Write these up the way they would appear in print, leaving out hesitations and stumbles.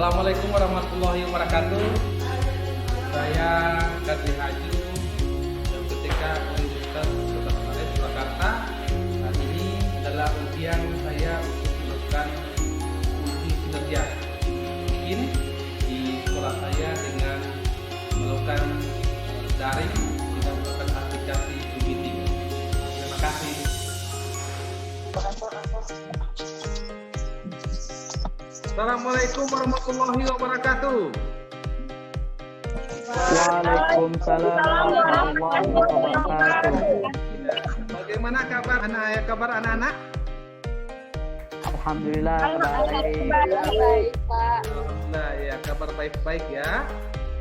Assalamualaikum warahmatullahi wabarakatuh. Saya Kadri Haju yang ketika Universitas Kota Samarinda Surakarta. Saat ini adalah ujian saya untuk melakukan uji kinerja mungkin di sekolah saya dengan melakukan daring dengan melakukan aplikasi meeting. Terima kasih. Assalamualaikum warahmatullahi wabarakatuh. Waalaikumsalam warahmatullahi wabarakatuh. Bagaimana kabar anak-anak? Alhamdulillah baik. Baik, Pak. Alhamdulillah ya, kabar baik-baik ya.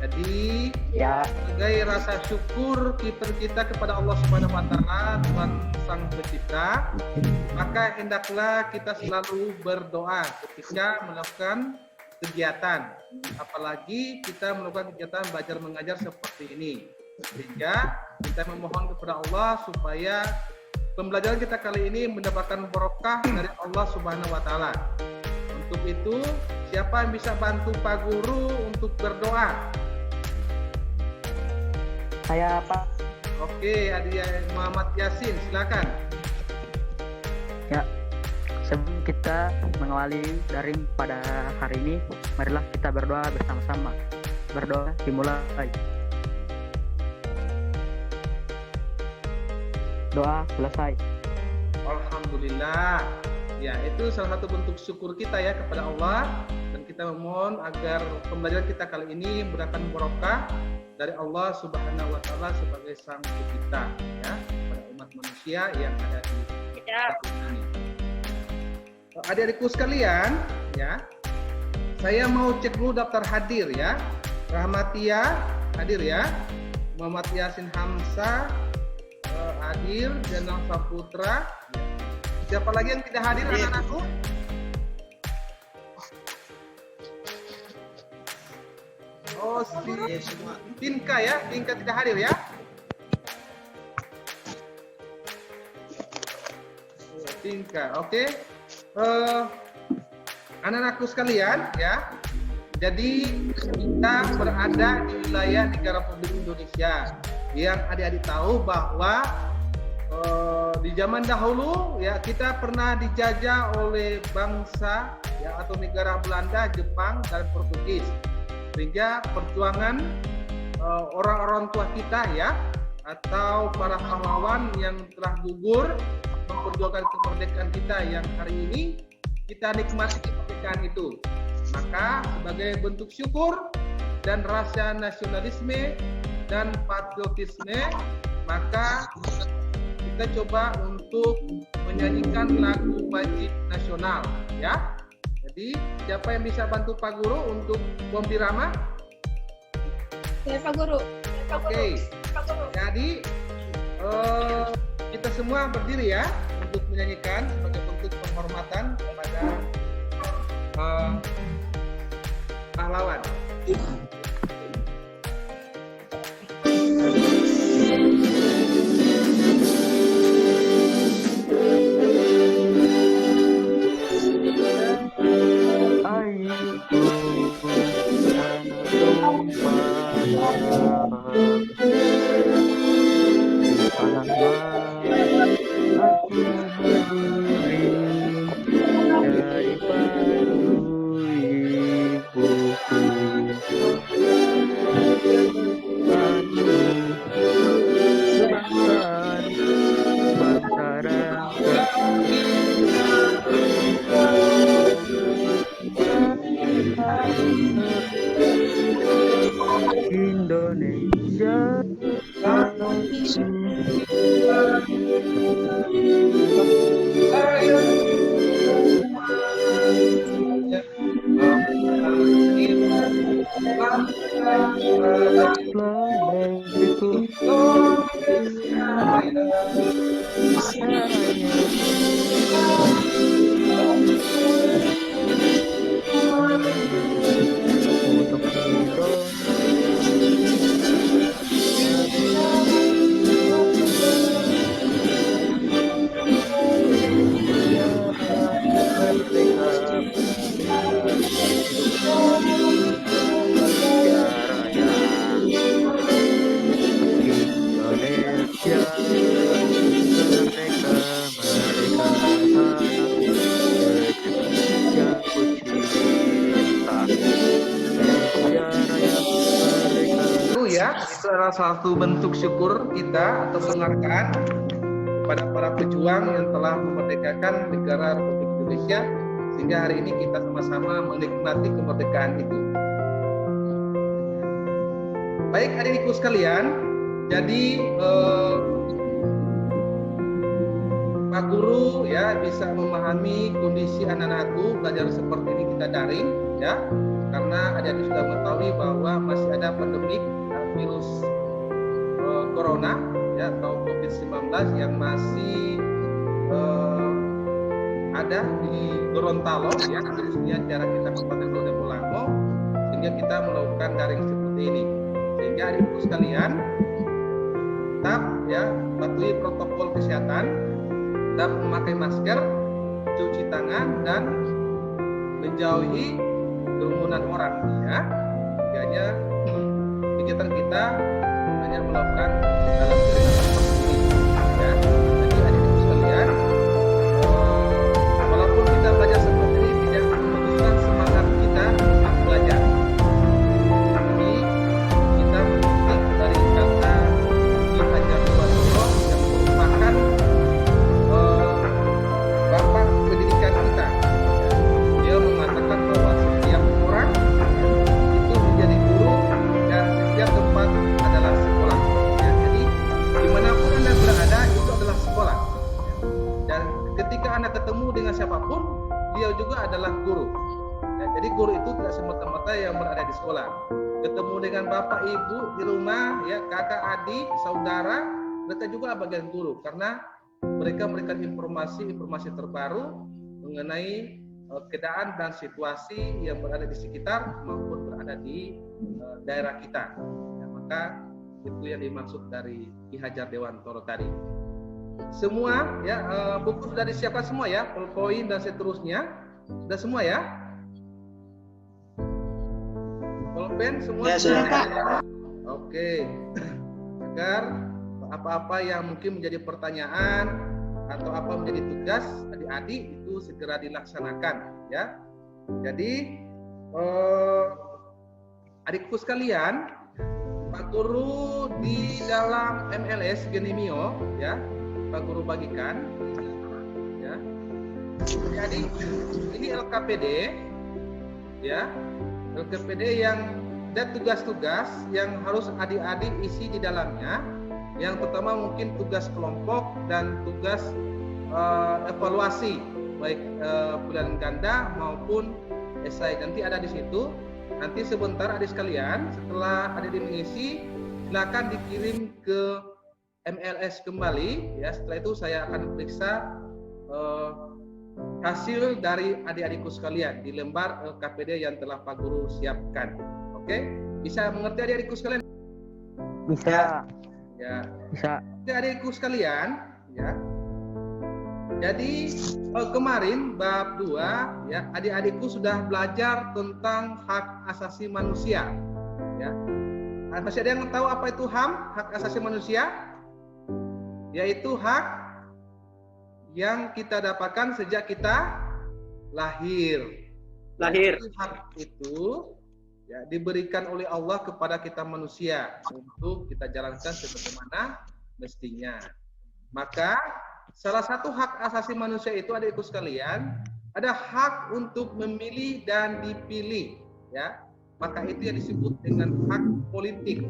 Jadi Ya, sebagai rasa syukur kita kepada Allah Subhanahu wa taala, Tuhan Sang Pencipta, maka hendaklah kita selalu berdoa ketika melakukan kegiatan, apalagi kita melakukan kegiatan belajar mengajar seperti ini. Sehingga kita memohon kepada Allah supaya pembelajaran kita kali ini mendapatkan barokah dari Allah Subhanahu wa taala. Untuk itu, siapa yang bisa bantu Pak Guru untuk berdoa? saya Pak. Oke, adik Muhammad Yasin, silakan. Ya, sebelum kita mengawali daring pada hari ini, marilah kita berdoa bersama-sama. Berdoa dimulai. Doa selesai. Alhamdulillah. Ya, itu salah satu bentuk syukur kita ya kepada Allah, dan kita memohon agar pembelajaran kita kali ini mendapatkan barokah dari Allah Subhanahu wa taala sebagai Sang Pencipta ya, pada umat manusia yang ada di tahun ini. Adik-adikku sekalian, ya. Saya mau cek dulu daftar hadir ya. Rahmatia hadir ya. Muhammad Yasin Hamzah hadir, Jenal Saputra. Siapa lagi yang tidak hadir anak-anakku? Oh, si Tinka ya, Tinka tidak hadir ya. Tinka, oke. Anak-anakku sekalian ya. Jadi kita berada di wilayah negara Republik Indonesia yang adik-adik tahu bahwa di zaman dahulu ya kita pernah dijajah oleh bangsa ya atau negara Belanda, Jepang dan Portugis. Sehingga perjuangan orang-orang tua kita ya atau para pahlawan yang telah gugur memperjuangkan kemerdekaan kita yang hari ini kita nikmati kemerdekaan itu. Maka sebagai bentuk syukur dan rasa nasionalisme dan patriotisme, maka kita coba untuk menyanyikan lagu wajib nasional ya. Jadi siapa yang bisa bantu Pak Guru untuk bom birama? Saya Pak Guru. Oke. Jadi kita semua berdiri ya untuk menyanyikan sebagai bentuk penghormatan kepada pahlawan. Indonesia. salah satu bentuk syukur kita atau penghargaan kepada para pejuang yang telah memerdekakan negara Republik Indonesia, sehingga hari ini kita sama-sama menikmati kemerdekaan itu. Baik adik-adikku sekalian, jadi Pak Guru ya bisa memahami kondisi anak-anakku belajar seperti ini kita daring ya, karena adik-adik sudah mengetahui bahwa masih ada pandemi virus corona ya atau COVID-19 yang masih ada di Gorontalo ya, khususnya jarak kita Kabupaten Bolango, sehingga kita melakukan daring seperti ini. Sehingga adik-adikku sekalian tetap ya patuhi protokol kesehatan, tetap memakai masker, cuci tangan dan menjauhi kerumunan orang ya. Hanya kegiatan kita hanya melakukan dalam keadaan seperti ini ya. Jadi adik-adikku sekalian, walaupun kita belajar seperti ini tidak memutuskan semangat kita untuk belajar. Jadi kita mengutip dari kata Ki Hajar Dewantoro yang merupakan bapak pendidikan kita. Dia mengatakan bahwa setiap orang itu menjadi guru dan setiap tempat adalah sekolah. Ya, jadi dimanapun Anda berada itu adalah sekolah. Dan ketika Anda ketemu dengan siapapun, dia juga adalah guru. Ya, jadi guru itu tidak semata-mata yang berada di sekolah. Ketemu dengan bapak ibu di rumah, ya kakak adik saudara, mereka juga bagian guru karena mereka memberikan informasi terbaru mengenai keadaan dan situasi yang berada di sekitar maupun berada di daerah kita. Ya, maka itu yang dimaksud dari Ki Hajar Dewantoro tadi. Semua ya buku sudah disiapkan semua ya, poin dan seterusnya sudah semua ya. Pulpen semua ya, sudah Pak. Oke. Agar apa-apa yang mungkin menjadi pertanyaan atau apa menjadi tugas adik-adik itu segera dilaksanakan ya. Jadi adikku sekalian, Pak Guru di dalam MLS Genimio ya, Pak Guru bagikan ya. Jadi ini LKPD ya, LKPD yang ada tugas-tugas yang harus adik-adik isi di dalamnya. Yang pertama mungkin tugas kelompok dan tugas evaluasi baik pilihan ganda maupun esai, nanti ada di situ. Nanti sebentar adik sekalian, setelah adik mengisi, silakan dikirim ke MLS kembali ya. Setelah itu saya akan periksa hasil dari adik-adikku sekalian di lembar LKPD yang telah Pak Guru siapkan. Oke, bisa mengerti adik-adikku sekalian? Bisa. Ya, Bisa. adik-adikku sekalian, ya. Jadi kemarin bab 2 ya, adik-adikku sudah belajar tentang hak asasi manusia. Ya. Masih ada yang tahu apa itu HAM, hak asasi manusia? Yaitu hak yang kita dapatkan sejak kita lahir. Jadi, hak itu ya diberikan oleh Allah kepada kita manusia untuk kita jalankan sebagaimana mestinya. Maka salah satu hak asasi manusia itu adikku sekalian, ada hak untuk memilih dan dipilih ya. Maka itu yang disebut dengan hak politik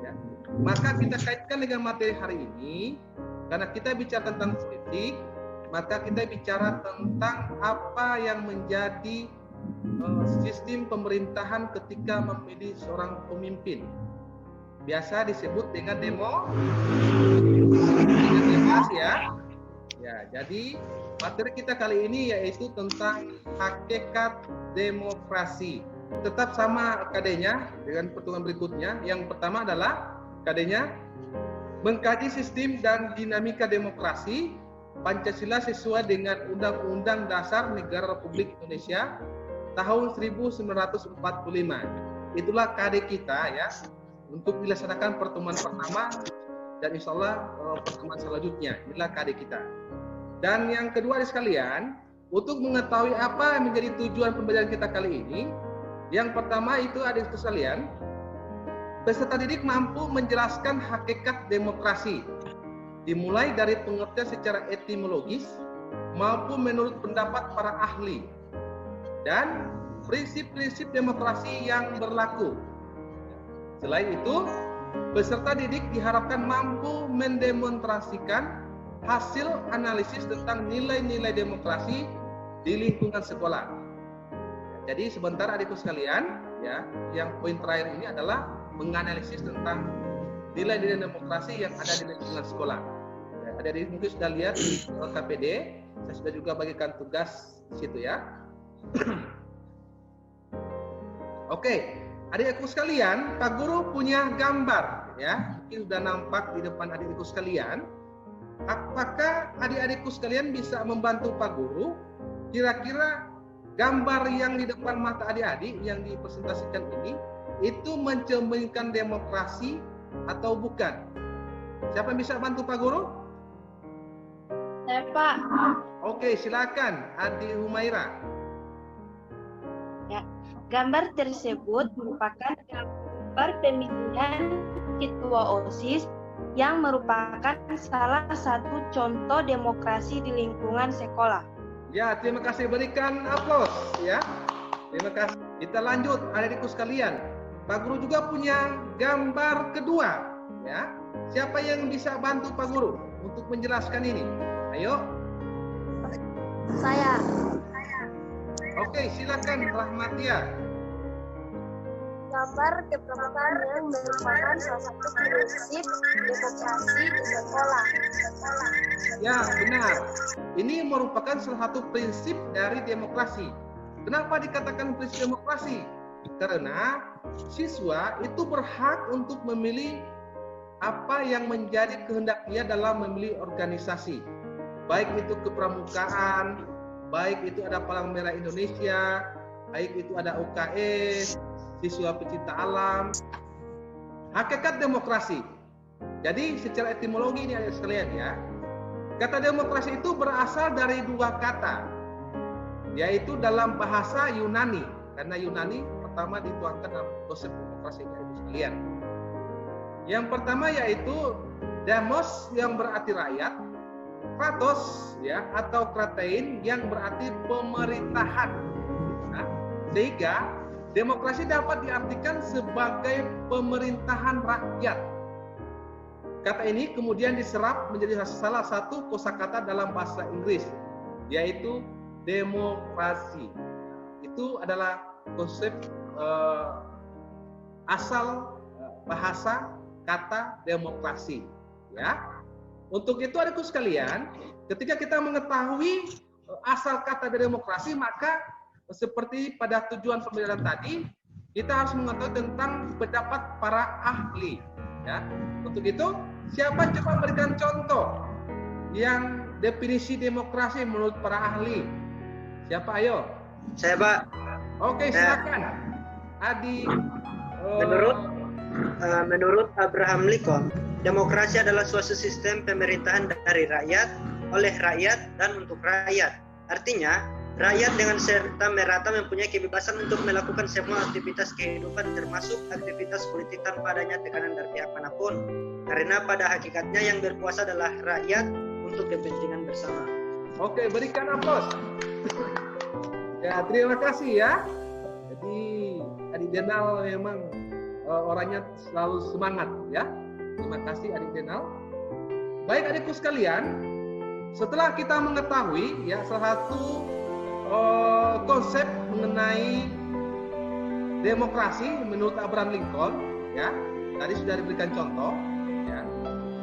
ya. Maka kita kaitkan dengan materi hari ini, karena kita bicara tentang politik, maka kita bicara tentang apa yang menjadi sistem pemerintahan ketika memilih seorang pemimpin. Biasa disebut dengan demokrasi ya. Ya, jadi materi kita kali ini yaitu tentang hakikat demokrasi. Tetap sama KD-nya dengan pertemuan berikutnya. Yang pertama adalah KD-nya mengkaji sistem dan dinamika demokrasi Pancasila sesuai dengan Undang-Undang Dasar Negara Republik Indonesia tahun 1945. Itulah KD kita ya untuk dilaksanakan pertemuan pertama dan insya Allah pertemuan selanjutnya. Inilah KD kita. Dan yang kedua sekalian, untuk mengetahui apa yang menjadi tujuan pembelajaran kita kali ini, yang pertama itu adik sekalian, peserta didik mampu menjelaskan hakikat demokrasi, dimulai dari pengertian secara etimologis maupun menurut pendapat para ahli, dan prinsip-prinsip demokrasi yang berlaku. Selain itu, peserta didik diharapkan mampu mendemonstrasikan hasil analisis tentang nilai-nilai demokrasi di lingkungan sekolah. Jadi sebentar adikku sekalian, ya, yang poin terakhir ini adalah menganalisis tentang nilai-nilai demokrasi yang ada di lingkungan sekolah. Ya, adik-adik mungkin sudah lihat di LKPD, saya sudah juga bagikan tugas di situ ya. Oke, adik-adikku sekalian, Pak Guru punya gambar, ya, mungkin sudah nampak di depan adik-adikku sekalian. Apakah adik-adikku sekalian bisa membantu Pak Guru? Kira-kira gambar yang di depan mata adik-adik yang dipresentasikan ini itu mencerminkan demokrasi atau bukan? Siapa yang bisa bantu Pak Guru? Saya, Pak. Oke, silakan Adik Humaira. Ya, gambar tersebut merupakan gambar pemilihan ketua OSIS yang merupakan salah satu contoh demokrasi di lingkungan sekolah. Ya, terima kasih, berikan aplaus ya. Terima kasih. Kita lanjut adik-adikku sekalian. Pak Guru juga punya gambar kedua ya. Siapa yang bisa bantu Pak Guru untuk menjelaskan ini? Ayo. Saya. Oke, silakan Rahmatia. Gambar kepramukaan yang merupakan salah satu prinsip demokrasi di sekolah. Ya, benar. Ini merupakan salah satu prinsip dari demokrasi. Kenapa dikatakan prinsip demokrasi? Karena siswa itu berhak untuk memilih apa yang menjadi kehendaknya dalam memilih organisasi. Baik itu kepramukaan, baik itu ada Palang Merah Indonesia, baik itu ada UKS, siswa pecinta alam. Hakikat demokrasi. Jadi secara etimologi ini ada sekalian ya. Kata demokrasi itu berasal dari dua kata, yaitu dalam bahasa Yunani. Karena Yunani pertama dituangkan dalam konsep demokrasi ini ada sekalian. Yang pertama yaitu demos yang berarti rakyat, kratos ya atau kratein yang berarti pemerintahan. Nah, sehingga demokrasi dapat diartikan sebagai pemerintahan rakyat. Kata ini kemudian diserap menjadi salah satu kosakata dalam bahasa Inggris, yaitu demokrasi. Itu adalah konsep asal bahasa kata demokrasi. Ya. Untuk itu adikku sekalian, ketika kita mengetahui asal kata demokrasi, maka seperti pada tujuan pembelajaran tadi, kita harus mengetahui tentang pendapat para ahli. Ya. Untuk itu, siapa coba memberikan contoh yang definisi demokrasi menurut para ahli? Siapa, ayo? Saya, Pak. Oke, silakan. Adi. Menurut Abraham Lincoln, demokrasi adalah suatu sistem pemerintahan dari rakyat, oleh rakyat, dan untuk rakyat. Artinya, rakyat dengan serta merata mempunyai kebebasan untuk melakukan semua aktivitas kehidupan termasuk aktivitas politik tanpa adanya tekanan dari pihak manapun. Karena pada hakikatnya yang berkuasa adalah rakyat untuk kepentingan bersama. Oke, berikan aplaus. Ya, terima kasih ya. Jadi, Adik Denal memang orangnya selalu semangat ya. Terima kasih Adik Denal. Baik adikku sekalian, setelah kita mengetahui ya salah satu konsep mengenai demokrasi menurut Abraham Lincoln ya, tadi sudah diberikan contoh ya.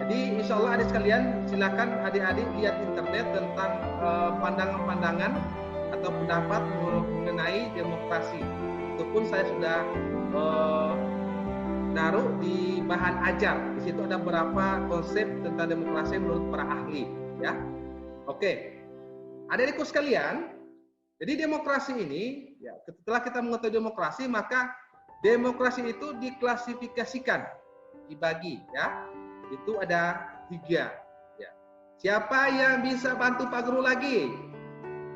Jadi insya Allah adik sekalian silakan adik-adik lihat internet tentang pandangan-pandangan atau pendapat mengenai demokrasi. Itu pun saya sudah naruh di bahan ajar. Di situ ada beberapa konsep tentang demokrasi menurut para ahli ya. Oke. Adik-adikku sekalian, jadi demokrasi ini ya, setelah kita mengetahui demokrasi, maka demokrasi itu diklasifikasikan, dibagi ya. Itu ada 3 ya. Siapa yang bisa bantu Pak Guru lagi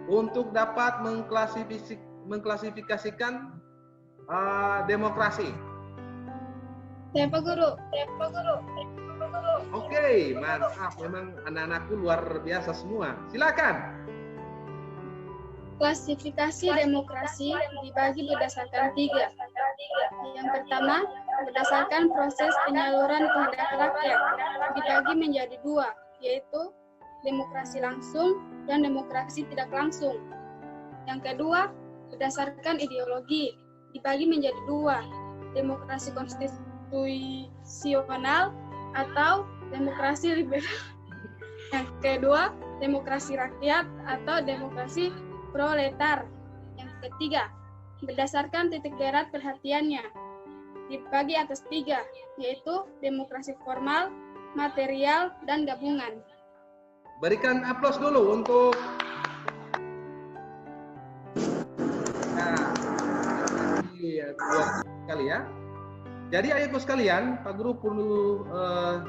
untuk dapat mengklasifikasikan demokrasi? Siapa guru? Oke, mantap. Memang anak-anakku luar biasa semua. Silakan. Klasifikasi demokrasi dibagi berdasarkan 3. Yang pertama, berdasarkan proses penyaluran kehendak rakyat, dibagi menjadi 2, yaitu demokrasi langsung dan demokrasi tidak langsung. Yang kedua, berdasarkan ideologi, dibagi menjadi 2, demokrasi konstitusional atau demokrasi liberal. Yang kedua, demokrasi rakyat atau demokrasi proletar. Yang ketiga, berdasarkan titik berat perhatiannya, dibagi atas 3, yaitu demokrasi formal, material, dan gabungan. Berikan aplaus dulu untuk dua kali ya. Jadi ayatku sekalian, Pak Guru perlu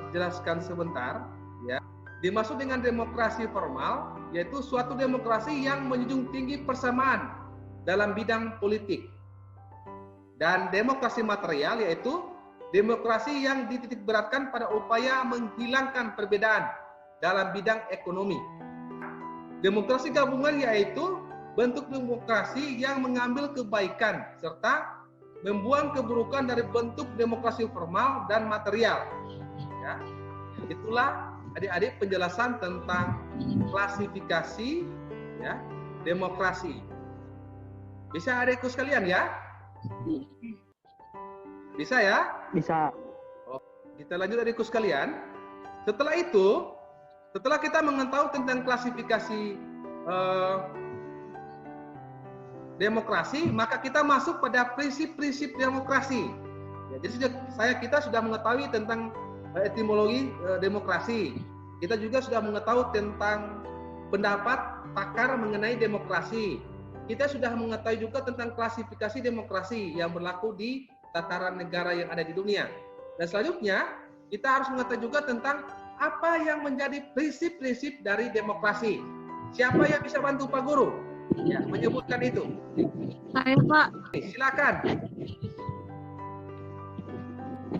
jelaskan sebentar ya. Dimaksud dengan demokrasi formal yaitu suatu demokrasi yang menjunjung tinggi persamaan dalam bidang politik. Dan demokrasi material yaitu demokrasi yang dititik beratkan pada upaya menghilangkan perbedaan dalam bidang ekonomi. Demokrasi gabungan yaitu bentuk demokrasi yang mengambil kebaikan serta membuang keburukan dari bentuk demokrasi formal dan material. Ya. Itulah adik-adik penjelasan tentang klasifikasi ya, demokrasi. Bisa adikku sekalian ya? Bisa ya? Bisa. Oh, kita lanjut adikku sekalian. Setelah itu, setelah kita mengetahui tentang klasifikasi demokrasi, maka kita masuk pada prinsip-prinsip demokrasi. Ya, jadi kita sudah mengetahui tentang etimologi demokrasi. Kita juga sudah mengetahui tentang pendapat pakar mengenai demokrasi. Kita sudah mengetahui juga tentang klasifikasi demokrasi yang berlaku di tataran negara yang ada di dunia. Dan selanjutnya, kita harus mengetahui juga tentang apa yang menjadi prinsip-prinsip dari demokrasi. Siapa yang bisa bantu Pak Guru ya, menyebutkan itu? Saya, Pak. Silakan.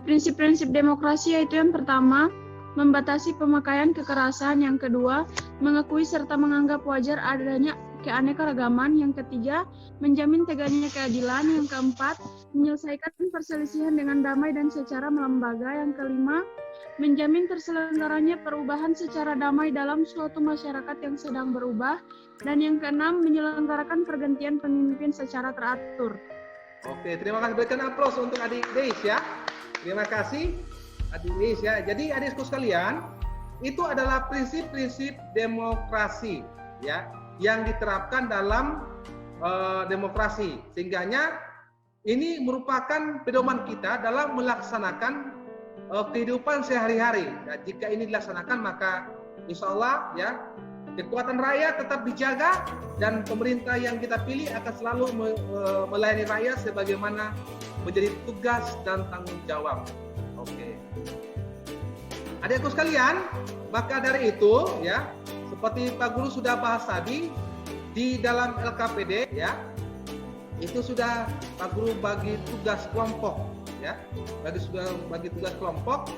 Prinsip-prinsip demokrasi yaitu yang pertama, membatasi pemakaian kekerasan. Yang kedua, mengakui serta menganggap wajar adanya keanekaragaman. Yang ketiga, menjamin tegaknya keadilan. Yang keempat, menyelesaikan perselisihan dengan damai dan secara melembaga. Yang kelima, menjamin terselenggaranya perubahan secara damai dalam suatu masyarakat yang sedang berubah. Dan yang keenam, menyelenggarakan pergantian pemimpin secara teratur. Oke, terima kasih. Berikan aplaus untuk adik Deis ya. Terima kasih adik Deis ya. Jadi adikku sekalian, itu adalah prinsip-prinsip demokrasi ya yang diterapkan dalam demokrasi. Sehingganya ini merupakan pedoman kita dalam melaksanakan kehidupan sehari-hari. Nah, jika ini dilaksanakan maka insya Allah ya kekuatan rakyat tetap dijaga dan pemerintah yang kita pilih akan selalu melayani rakyat sebagaimana menjadi tugas dan tanggung jawab. Oke. Adikku sekalian, maka dari itu ya, seperti Pak Guru sudah bahas tadi di dalam LKPD ya, itu sudah Pak Guru bagi tugas kelompok ya. Bagi tugas kelompok.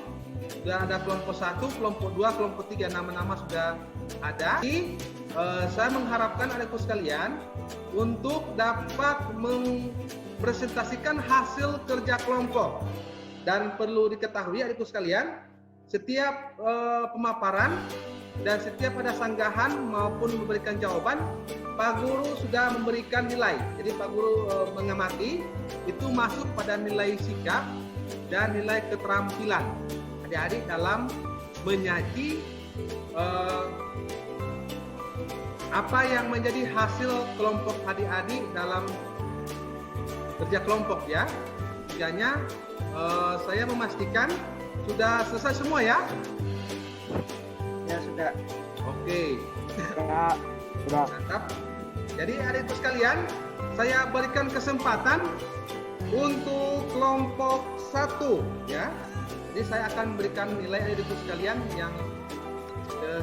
Sudah ada kelompok 1, kelompok 2, kelompok 3, nama-nama sudah ada. Jadi, saya mengharapkan adikku sekalian untuk dapat mempresentasikan hasil kerja kelompok. Dan perlu diketahui adikku sekalian, setiap pemaparan dan setiap ada sanggahan maupun memberikan jawaban, Pak Guru sudah memberikan nilai. Jadi Pak Guru mengamati itu masuk pada nilai sikap dan nilai keterampilan adik-adik dalam menyaji apa yang menjadi hasil kelompok adik-adik dalam kerja kelompok ya. Kiranya saya memastikan sudah selesai semua ya. Ya sudah. Oke. Ya, sudah. Mantap. Jadi adikku sekalian, saya berikan kesempatan untuk kelompok 1 ya. Jadi saya akan berikan nilai adikku sekalian yang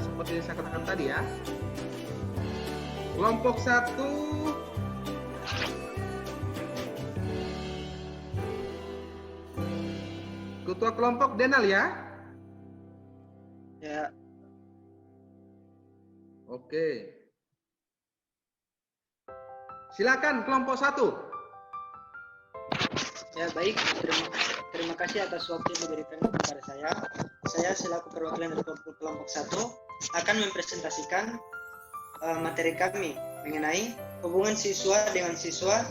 seperti saya katakan tadi ya. Kelompok 1 untuk Ketua kelompok Denal ya. Ya, Oke. Silakan kelompok 1. ya baik. Terima kasih atas waktu yang diberikan kepada saya. Saya selaku perwakilan dari kelompok 1 akan mempresentasikan materi kami mengenai hubungan siswa dengan siswa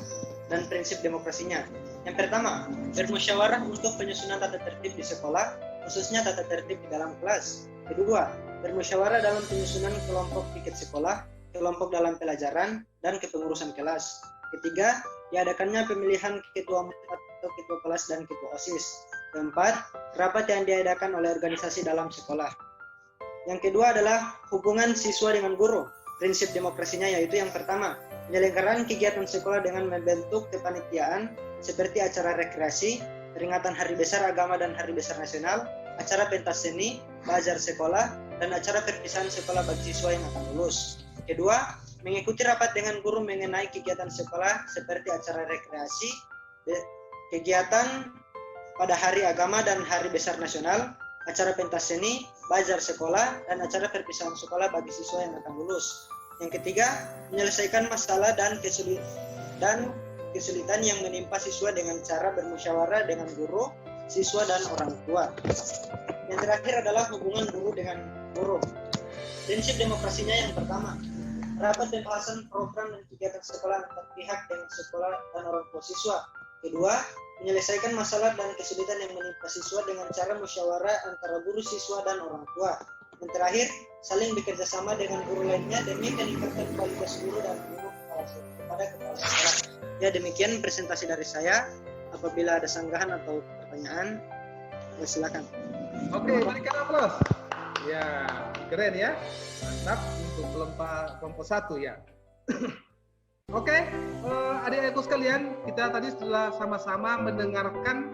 dan prinsip demokrasinya. Yang pertama, bermusyawarah untuk penyusunan tata tertib di sekolah, khususnya tata tertib di dalam kelas. Kedua, bermusyawarah dalam penyusunan kelompok piket sekolah, kelompok dalam pelajaran, dan kepengurusan kelas. Ketiga, diadakannya pemilihan ketua atau ketua kelas dan ketua OSIS. Keempat, rapat yang diadakan oleh organisasi dalam sekolah. Yang kedua adalah hubungan siswa dengan guru. Prinsip demokrasinya yaitu yang pertama, penyelenggaraan kegiatan sekolah dengan membentuk kepanitiaan seperti acara rekreasi, peringatan Hari Besar Agama dan Hari Besar Nasional, acara pentas seni, bazar sekolah, dan acara perpisahan sekolah bagi siswa yang akan lulus. Kedua, mengikuti rapat dengan guru mengenai kegiatan sekolah seperti acara rekreasi, kegiatan pada Hari Agama dan Hari Besar Nasional, acara pentas seni, bazar sekolah, dan acara perpisahan sekolah bagi siswa yang akan lulus. Yang ketiga, menyelesaikan masalah dan kesulitan yang menimpa siswa dengan cara bermusyawarah dengan guru, siswa, dan orang tua. Yang terakhir adalah hubungan guru dengan guru. Prinsip demokrasinya yang pertama, rapat pembahasan program dan kegiatan sekolah antar pihak dengan sekolah dan orang tua siswa. Kedua, menyelesaikan masalah dan kesulitan yang menimpa siswa dengan cara musyawarah antara guru, siswa, dan orang tua. Yang terakhir, saling bekerja sama dengan guru lainnya demi meningkatkan kualitas guru dan guru kepada kepala sekolah. Ya, demikian presentasi dari saya. Apabila ada sanggahan atau pertanyaan, silakan. Oke, berikan aplaus. Ya, keren ya. Mantap untuk kelompok 1 ya. Oke, adik-adikku sekalian, kita tadi setelah sama-sama mendengarkan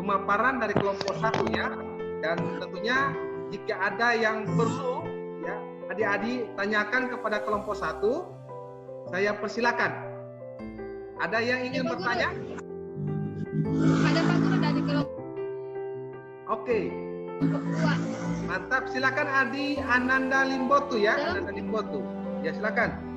pemaparan dari kelompok 1 ya. Dan tentunya jika ada yang perlu ya, adik-adik tanyakan kepada kelompok 1, saya persilakan. Ada yang ingin bertanya? Ada Pak Guru dari kelompok Oke. 2. Mantap, silakan Adi Ananda Limbotu ya. Ananda Limbotu. Ya, silakan.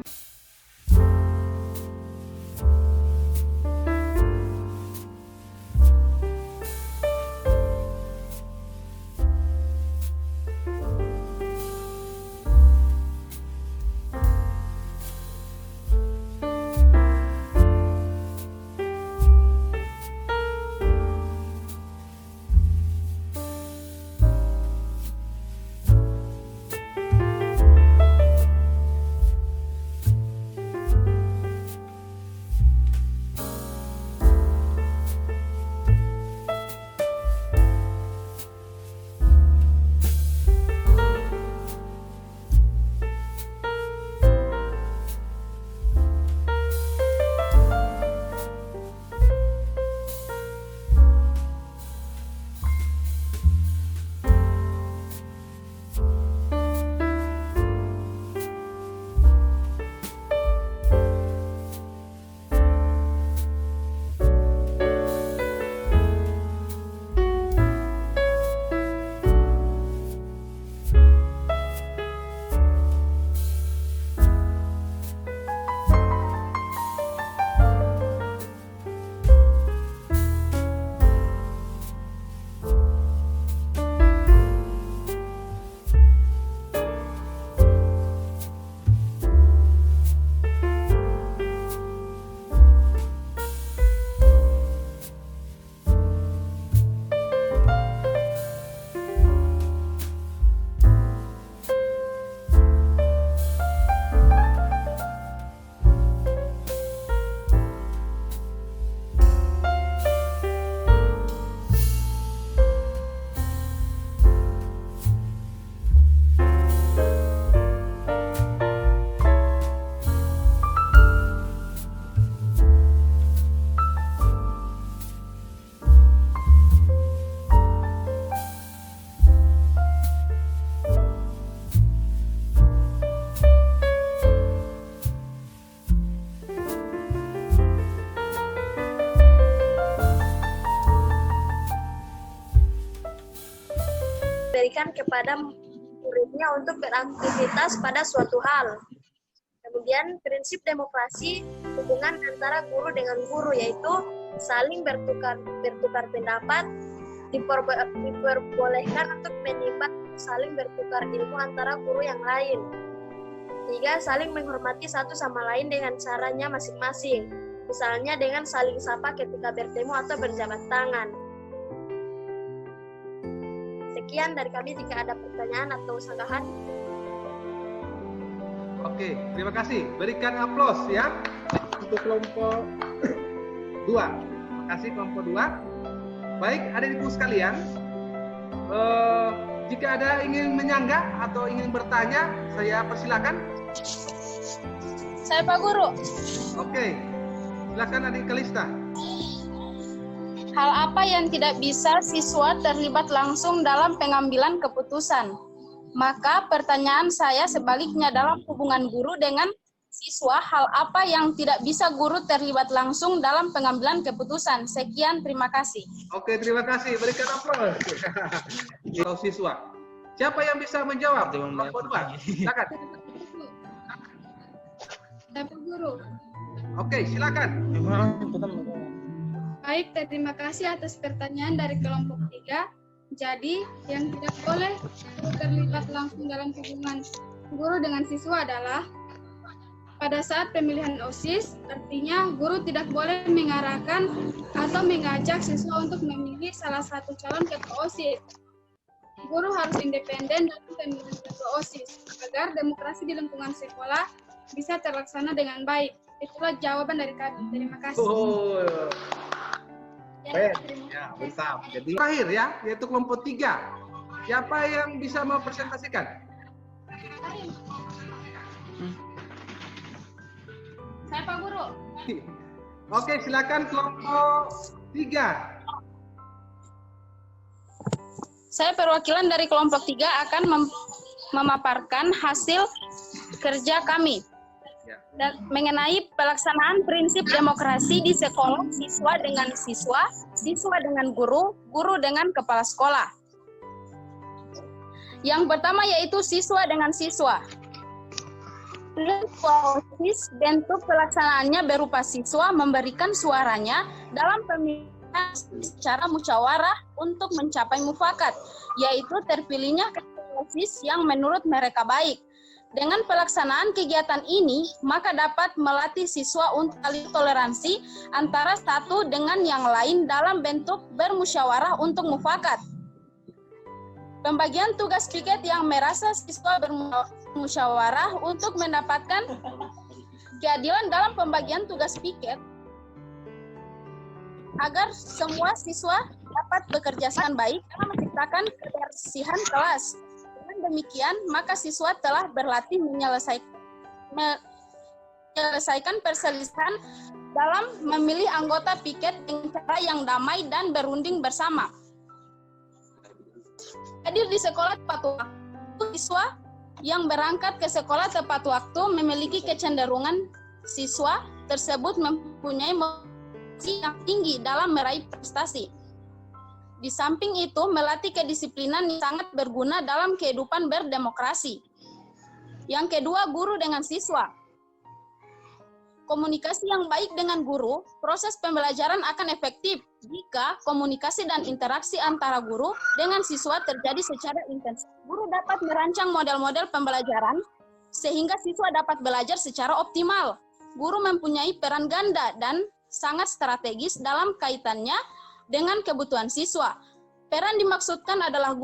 memberikan kepada muridnya untuk beraktivitas pada suatu hal. Kemudian prinsip demokrasi hubungan antara guru dengan guru, yaitu saling bertukar pendapat, diperbolehkan untuk menimba saling bertukar ilmu antara guru yang lain. 3. Saling menghormati satu sama lain dengan caranya masing-masing, misalnya dengan saling sapa ketika bertemu atau berjabat tangan. Sekian dari kami, jika ada pertanyaan atau sanggahan. Oke, terima kasih. Berikan aplaus ya untuk kelompok 2. Terima kasih kelompok 2. Baik, adik-adikku sekalian, jika ada ingin menyanggah atau ingin bertanya, saya persilakan. Saya Pak Guru. Oke, silakan adik Kalista. Hal apa yang tidak bisa siswa terlibat langsung dalam pengambilan keputusan? Maka pertanyaan saya sebaliknya, dalam hubungan guru dengan siswa, hal apa yang tidak bisa guru terlibat langsung dalam pengambilan keputusan? Sekian, terima kasih. Oke, terima kasih. Berikan aplaus. Kalau siswa. Siapa yang bisa menjawab? Kelompok 2. Silakan. Saya Pak Guru. Oke, silakan. Baik, terima kasih atas pertanyaan dari kelompok 3. Jadi, yang tidak boleh terlibat langsung dalam hubungan guru dengan siswa adalah pada saat pemilihan OSIS, artinya guru tidak boleh mengarahkan atau mengajak siswa untuk memilih salah satu calon ketua OSIS. Guru harus independen dalam pemilihan ketua OSIS agar demokrasi di lingkungan sekolah bisa terlaksana dengan baik. Itulah jawaban dari kami. Terima kasih. Baik, ya, mantap. Jadi terakhir ya, yaitu kelompok 3. Siapa yang bisa mempresentasikan? Saya Pak Guru. Oke, silakan kelompok 3. Saya perwakilan dari kelompok 3 akan memaparkan hasil kerja kami dan mengenai pelaksanaan prinsip demokrasi di sekolah, siswa dengan siswa, siswa dengan guru, guru dengan kepala sekolah. Yang pertama yaitu siswa dengan siswa. OSIS, bentuk pelaksanaannya berupa siswa memberikan suaranya dalam pemilihan secara musyawarah untuk mencapai mufakat, yaitu terpilihnya ketua OSIS yang menurut mereka baik. Dengan pelaksanaan kegiatan ini, maka dapat melatih siswa untuk toleransi antara satu dengan yang lain dalam bentuk bermusyawarah untuk mufakat. Pembagian tugas piket yang merasa siswa bermusyawarah untuk mendapatkan keadilan dalam pembagian tugas piket agar semua siswa dapat bekerja dengan baik dalam menciptakan kebersihan kelas. Dengan demikian, maka siswa telah berlatih menyelesaikan perselisihan dalam memilih anggota piket dengan cara yang damai dan berunding bersama. Hadir di sekolah tepat waktu, siswa yang berangkat ke sekolah tepat waktu memiliki kecenderungan siswa tersebut mempunyai motivasi yang tinggi dalam meraih prestasi. Di samping itu, melatih kedisiplinan yang sangat berguna dalam kehidupan berdemokrasi. Yang kedua, guru dengan siswa. Komunikasi yang baik dengan guru, proses pembelajaran akan efektif jika komunikasi dan interaksi antara guru dengan siswa terjadi secara intensif. Guru dapat merancang model-model pembelajaran sehingga siswa dapat belajar secara optimal. Guru mempunyai peran ganda dan sangat strategis dalam kaitannya dengan kebutuhan siswa. Peran dimaksudkan adalah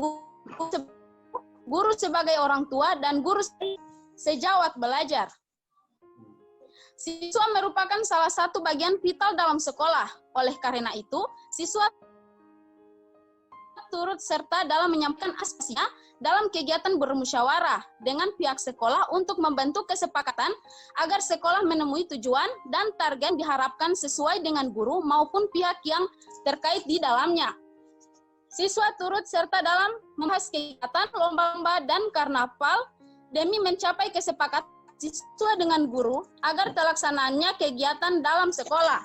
guru sebagai orang tua dan guru sejawat belajar. Siswa merupakan salah satu bagian vital dalam sekolah. Oleh karena itu, siswa turut serta dalam menyampaikan aspirasinya dalam kegiatan bermusyawarah dengan pihak sekolah untuk membentuk kesepakatan agar sekolah menemui tujuan dan target diharapkan sesuai dengan guru maupun pihak yang terkait di dalamnya. Siswa turut serta dalam membahas kegiatan lomba-lomba dan karnaval demi mencapai kesepakatan siswa dengan guru agar terlaksanaannya kegiatan dalam sekolah.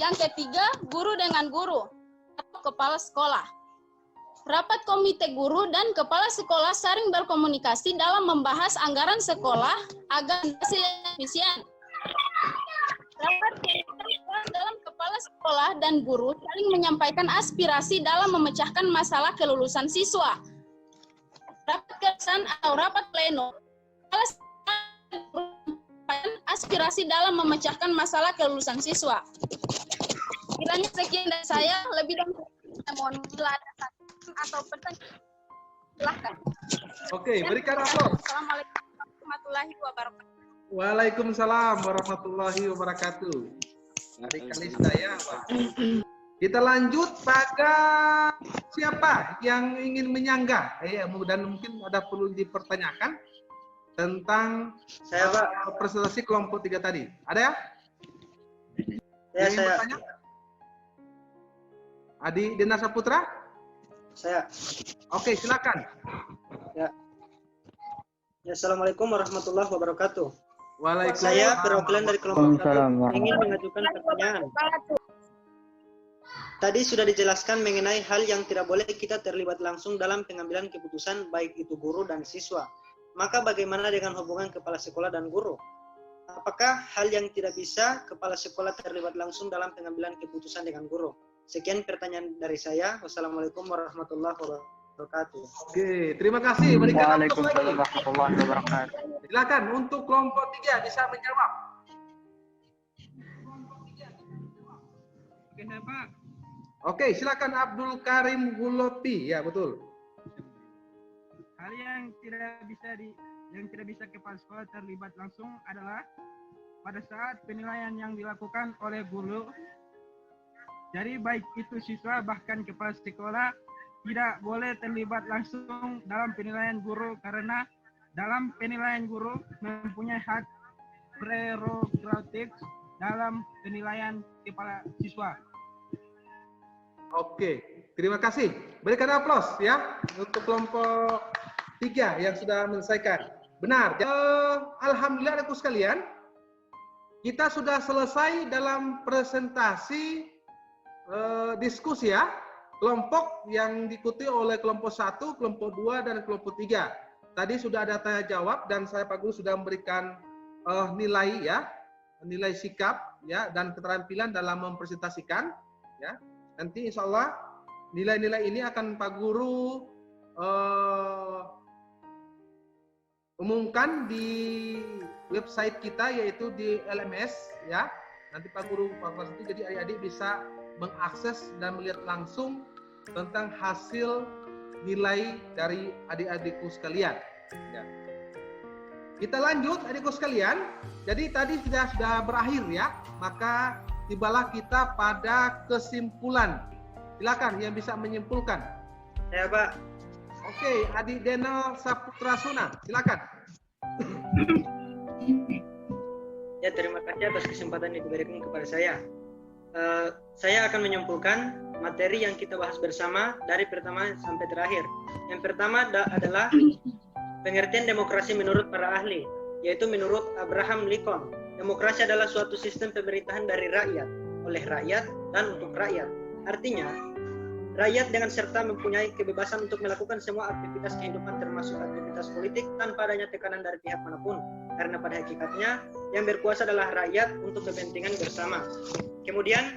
Yang ketiga, guru dengan guru atau kepala sekolah. Rapat komite guru dan kepala sekolah sering berkomunikasi dalam membahas anggaran sekolah agar hasil yang efisien. Rapat dalam kepala sekolah dan guru saling menyampaikan aspirasi dalam memecahkan masalah kelulusan siswa. Rapat kerjasama atau rapat pleno, kepala sekolah dan guru menyampaikan aspirasi dalam memecahkan masalah kelulusan siswa. Kiranya sekian dari saya, lebih dan mohon bila ada atau pertanyaan, silahkan. Oke, berikan aplaus. Assalamualaikum warahmatullahi wabarakatuh. Waalaikumsalam warahmatullahi wabarakatuh. Adik Kalista ya, Pak. Kita lanjut pada siapa yang ingin menyanggah, dan mungkin ada perlu dipertanyakan tentang Saya, Pak. presentasi kelompok 3 tadi. Ada ya? Ya, Ingin saya. bertanya? Adi Dena Saputra? Saya. Oke, silakan. Ya. Ya, Assalamualaikum warahmatullahi wabarakatuh. Waalaikumsalam. Saya perwakilan dari kelompok 1 Waalaikumsalam. ingin mengajukan pertanyaan. Tadi sudah dijelaskan mengenai hal yang tidak boleh kita terlibat langsung dalam pengambilan keputusan baik itu guru dan siswa. Maka bagaimana dengan hubungan kepala sekolah dan guru? Apakah hal yang tidak bisa kepala sekolah terlibat langsung dalam pengambilan keputusan dengan guru? Sekian pertanyaan dari saya. Wassalamualaikum warahmatullahi wabarakatuh. Oke, terima kasih. Berikan aplaus Waalaikumsalam lagi. warahmatullahi wabarakatuh. Silakan untuk kelompok 3 bisa menjawab. Oke, saya Pak. Oke, silakan Abdul Karim Guloti. Ya, betul. Hal yang tidak bisa kepala sekolah terlibat langsung adalah pada saat penilaian yang dilakukan oleh guru. Jadi baik itu siswa bahkan kepala sekolah tidak boleh terlibat langsung dalam penilaian guru karena dalam penilaian guru mempunyai hak prerogatif dalam penilaian kepala siswa. Oke, terima kasih. Berikan aplaus ya untuk kelompok 3 yang sudah menyelesaikan. Benar. Alhamdulillah adikku sekalian, kita sudah selesai dalam presentasi diskusi ya. Kelompok yang diikuti oleh kelompok 1, kelompok 2, dan kelompok 3. Tadi sudah ada tanya jawab dan saya Pak Guru sudah memberikan nilai ya, nilai sikap ya dan keterampilan dalam mempresentasikan ya. Nanti insya Allah nilai-nilai ini akan Pak Guru umumkan di website kita yaitu di LMS ya. Nanti Pak Guru itu jadi adik-adik bisa mengakses dan melihat langsung tentang hasil nilai dari adik-adikku sekalian. Ya. Kita lanjut adikku sekalian. Jadi tadi sudah berakhir ya. Maka tibalah kita pada kesimpulan. Silakan yang bisa menyimpulkan. Ya, Pak. Oke, Adik Dena Saputra Suna, silakan. Ya, terima kasih atas kesempatan yang diberikan kepada saya. Saya akan menyimpulkan materi yang kita bahas bersama dari pertama sampai terakhir. Yang pertama adalah pengertian demokrasi menurut para ahli, yaitu menurut Abraham Lincoln. Demokrasi adalah suatu sistem pemerintahan dari rakyat, oleh rakyat, dan untuk rakyat. Artinya, rakyat dengan serta mempunyai kebebasan untuk melakukan semua aktivitas kehidupan termasuk aktivitas politik tanpa adanya tekanan dari pihak manapun. Karena pada hakikatnya, yang berkuasa adalah rakyat untuk kepentingan bersama. Kemudian,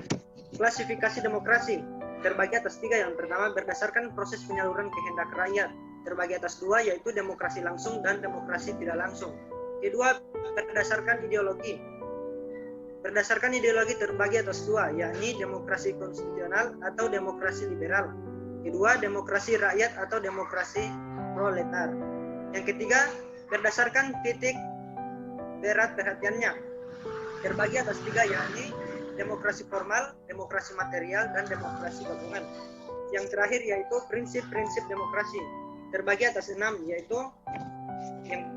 klasifikasi demokrasi terbagi atas 3. Yang pertama, berdasarkan proses penyaluran kehendak rakyat. Terbagi atas 2, yaitu demokrasi langsung dan demokrasi tidak langsung. Kedua, berdasarkan ideologi. Berdasarkan ideologi terbagi atas 2, yakni demokrasi konstitusional atau demokrasi liberal. Kedua, demokrasi rakyat atau demokrasi proletar. Yang ketiga, berdasarkan titik berat perhatiannya. Terbagi atas 3, yakni demokrasi formal, demokrasi material, dan demokrasi gabungan. Yang terakhir yaitu prinsip-prinsip demokrasi. Terbagi atas 6, yaitu yang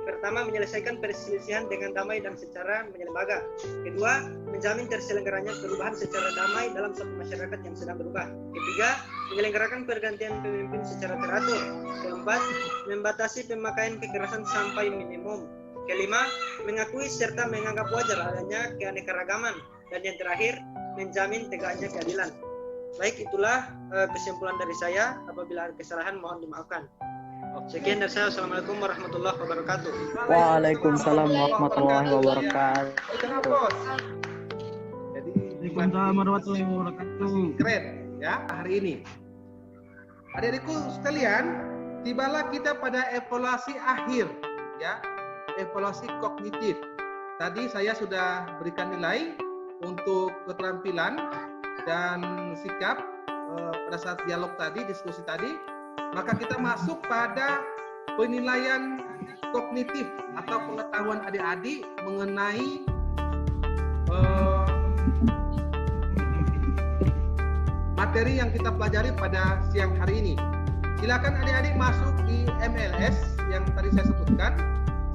pertama, menyelesaikan perselisihan dengan damai dan secara menyelembaga. Kedua, menjamin terselenggaranya perubahan secara damai dalam suatu masyarakat yang sedang berubah. Ketiga, menyelenggarakan pergantian pemimpin secara teratur. Keempat, membatasi pemakaian kekerasan sampai minimum. Kelima, mengakui serta menganggap wajar adanya keanekaragaman. Dan yang terakhir, menjamin tegaknya keadilan. Baik, itulah kesimpulan dari saya. Apabila ada kesalahan mohon dimaafkan. Sekian dari saya. Assalamualaikum warahmatullahi wabarakatuh. Waalaikumsalam warahmatullahi wabarakatuh. Jadi Waalaikumsalam warahmatullahi wabarakatuh. keren ya hari ini. Adik-adikku sekalian, tibalah kita pada evaluasi akhir ya, evaluasi kognitif. Tadi saya sudah berikan nilai untuk keterampilan dan sikap pada saat dialog tadi, diskusi tadi. Maka kita masuk pada penilaian kognitif atau pengetahuan adik-adik mengenai materi yang kita pelajari pada siang hari ini. Silakan adik-adik masuk di MLS yang tadi saya sebutkan.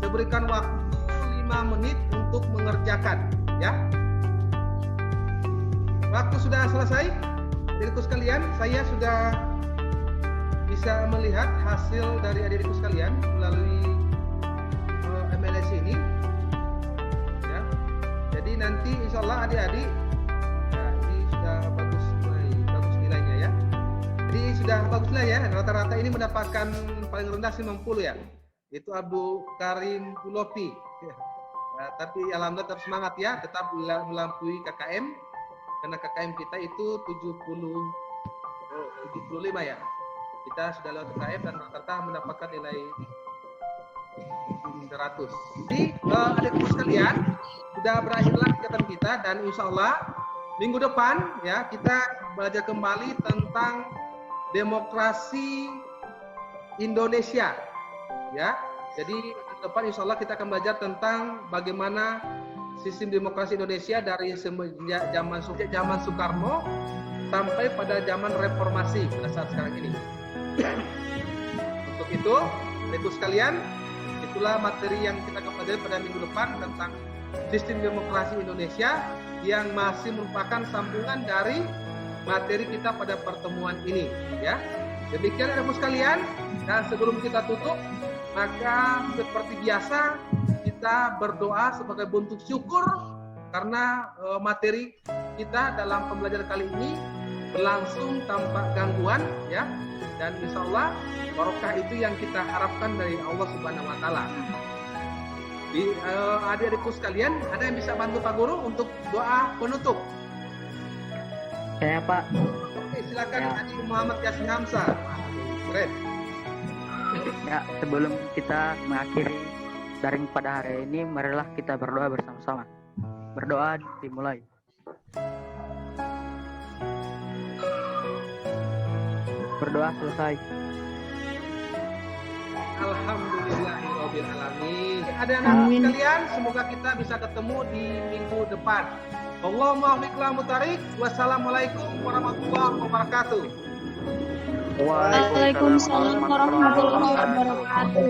Saya berikan waktu 5 menit untuk mengerjakan, ya. Waktu sudah selesai, adik-adikku sekalian. Saya sudah bisa melihat hasil dari adik-adikku sekalian melalui MLS ini, ya. Jadi nanti insya Allah adik-adik, nah, ini sudah bagus nilainya ya. Jadi sudah bagus lah ya. Rata-rata ini mendapatkan paling rendah 90 ya. Itu Abdul Karim Pulopi. Ya. Nah, tapi alhamdulillah tetap semangat ya, tetap melampaui KKM karena KKM kita itu 75 ya. Kita sudah lewat KKM dan rata-rata mendapatkan nilai 100. Jadi adik-adik sekalian, sudah berakhirlah kegiatan kita dan insya Allah minggu depan ya kita belajar kembali tentang demokrasi Indonesia ya. Jadi minggu depan insya Allah kita akan belajar tentang bagaimana sistem demokrasi Indonesia dari semenjak zaman Soekarno sampai pada zaman reformasi pada saat sekarang ini. Untuk itu sekalian, itulah materi yang kita akan pelajari pada minggu depan tentang sistem demokrasi Indonesia yang masih merupakan sambungan dari materi kita pada pertemuan ini ya. Demikian adik-adik sekalian, dan sebelum kita tutup maka seperti biasa kita berdoa sebagai bentuk syukur karena materi kita dalam pembelajaran kali ini berlangsung tanpa gangguan ya, dan insya Allah barokah itu yang kita harapkan dari Allah Subhanahu Wa Taala. Di adik-adikku sekalian, ada yang bisa bantu Pak Guru untuk doa penutup? Saya Pak. Oke, silakan ya. Adik Muhammad Yasin Hamzah. Keren. Ya, sebelum kita mengakhiri daring pada hari ini, marilah kita berdoa bersama-sama. Berdoa dimulai. Berdoa selesai. Alhamdulillahirobbilalamin. Ada anak sekalian, semoga kita bisa ketemu di minggu depan. Allahumma wa'alaikumsalam mutarik. Wassalamualaikum warahmatullahi wabarakatuh. Waalaikumsalam warahmatullahi wabarakatuh.